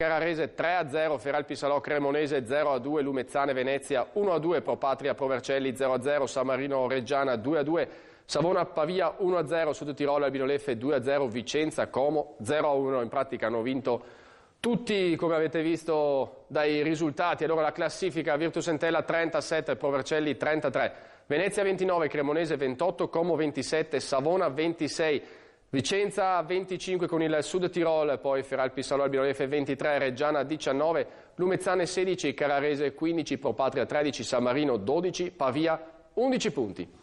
Carrarese 3-0, Feralpi Salò Cremonese 0-2, Lumezzane Venezia 1-2, Pro Patria Pro Vercelli 0-0, San Marino Reggiana 2-2, Savona Pavia 1-0, Sud Tirolo Albino Leffe 2-0, Vicenza Como 0-1. In pratica hanno vinto tutti, come avete visto dai risultati. Allora la classifica: Virtus Entella 37, Pro Vercelli 33, Venezia 29, Cremonese 28, Como 27, Savona 26, Vicenza 25 con il Sud Tirol, poi Feralpi Salò Albino Leffe 23, Reggiana 19, Lumezzane 16, Carrarese 15, Pro Patria 13, San Marino 12, Pavia 11 punti.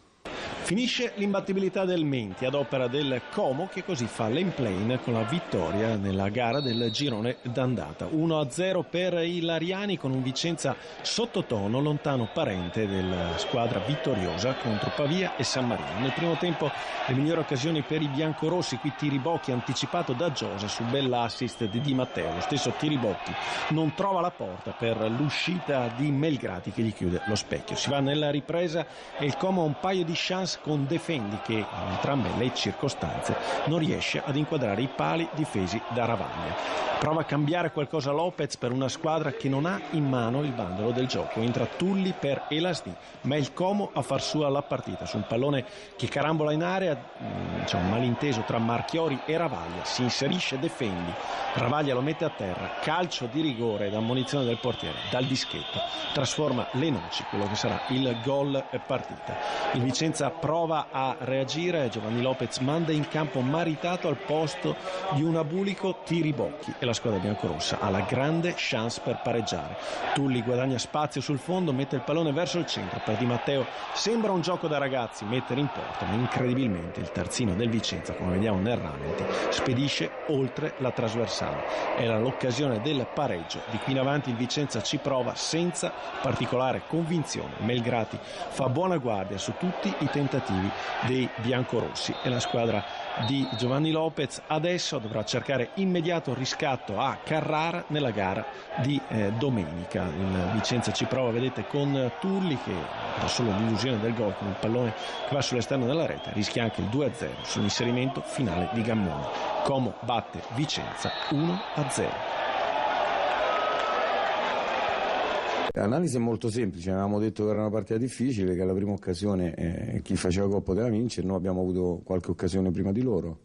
Finisce l'imbattibilità del Menti ad opera del Como, che così fa l'en-plane con la vittoria nella gara del girone d'andata. 1-0 per i Lariani, con un Vicenza sottotono, lontano parente della squadra vittoriosa contro Pavia e San Marino. Nel primo tempo le migliori occasioni per i biancorossi, qui Tiribocchi anticipato da Giosa su bell'assist di Di Matteo. Lo stesso Tiribocchi non trova la porta per l'uscita di Melgrati che gli chiude lo specchio. Si va nella ripresa e il Como ha un paio di chance con Defendi che in entrambe le circostanze non riesce ad inquadrare i pali difesi da Ravaglia. Prova a cambiare qualcosa Lopez per una squadra che non ha in mano il bandolo del gioco. Entra Tulli per Elasdi, ma è il Como a far sua la partita su un pallone che carambola in area. C'è un malinteso tra Marchiori e Ravaglia, si inserisce Defendi, Ravaglia lo mette a terra, calcio di rigore da ammonizione del portiere dal dischetto, trasforma le noci, quello che sarà il gol partita. Il Vicenza prova a reagire, Giovanni Lopez manda in campo Maritato al posto di un abulico Tiribocchi e la squadra biancorossa ha la grande chance per pareggiare. Tulli guadagna spazio sul fondo, mette il pallone verso il centro per Di Matteo, sembra un gioco da ragazzi mettere in porta, ma incredibilmente il terzino del Vicenza, come vediamo nel rallenti, spedisce oltre la trasversale. Era l'occasione del pareggio, di qui in avanti il Vicenza ci prova senza particolare convinzione. Melgrati fa buona guardia su tutti i tentativi dei biancorossi e la squadra di Giovanni Lopez adesso dovrà cercare immediato riscatto a Carrara nella gara di domenica. Il Vicenza ci prova, vedete, con Tulli che ha solo l'illusione del gol con il pallone che va sull'esterno della rete, rischia anche il 2-0 sull'inserimento finale di Gammoni. Como batte Vicenza 1-0. L'analisi è molto semplice, avevamo detto che era una partita difficile, che alla prima occasione chi faceva gol poteva vincere, noi abbiamo avuto qualche occasione prima di loro,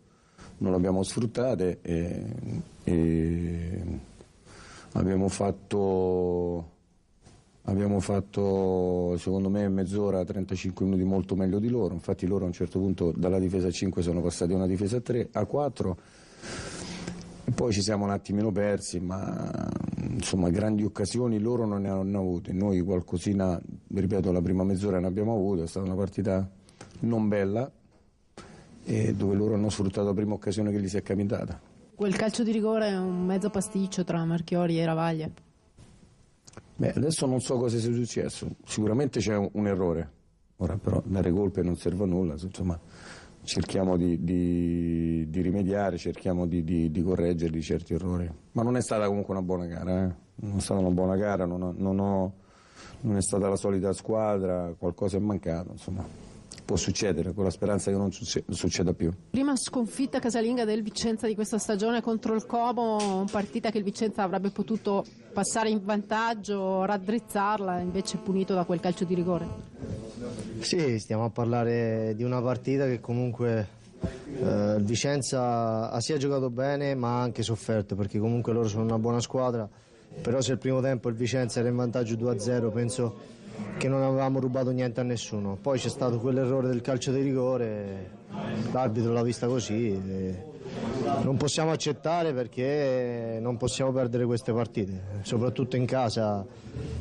non l'abbiamo sfruttate e abbiamo fatto secondo me mezz'ora, 35 minuti molto meglio di loro. Infatti loro a un certo punto dalla difesa a 5 sono passati a una difesa a 3, a 4 e poi ci siamo un attimino persi, ma insomma grandi occasioni loro non ne hanno avute, noi qualcosina, ripeto, la prima mezz'ora ne abbiamo avuto, è stata una partita non bella e dove loro hanno sfruttato la prima occasione che gli si è capitata. Quel calcio di rigore è un mezzo pasticcio tra Marchiori e Ravaglia. Beh, adesso non so cosa sia successo, sicuramente c'è un errore, ora però dare colpe non serve a nulla, insomma cerchiamo di rimediare, cerchiamo di correggerli certi errori, ma non è stata comunque una buona gara, non è stata una buona gara, non è stata la solita squadra, qualcosa è mancato, insomma. Può succedere, con la speranza che non succeda più. Prima sconfitta casalinga del Vicenza di questa stagione contro il Como, partita che il Vicenza avrebbe potuto passare in vantaggio, raddrizzarla, invece punito da quel calcio di rigore. Sì, stiamo a parlare di una partita che comunque il Vicenza ha sia giocato bene ma ha anche sofferto, perché comunque loro sono una buona squadra, però se il primo tempo il Vicenza era in vantaggio 2-0 penso che non avevamo rubato niente a nessuno. Poi c'è stato quell'errore del calcio di rigore, l'arbitro l'ha vista così, non possiamo accettare perché non possiamo perdere queste partite, soprattutto in casa.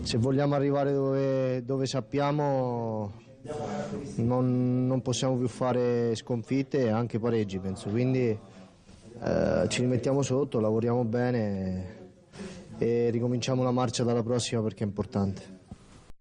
Se vogliamo arrivare dove sappiamo non possiamo più fare sconfitte e anche pareggi, penso, quindi ci rimettiamo sotto, lavoriamo bene e ricominciamo la marcia dalla prossima perché è importante.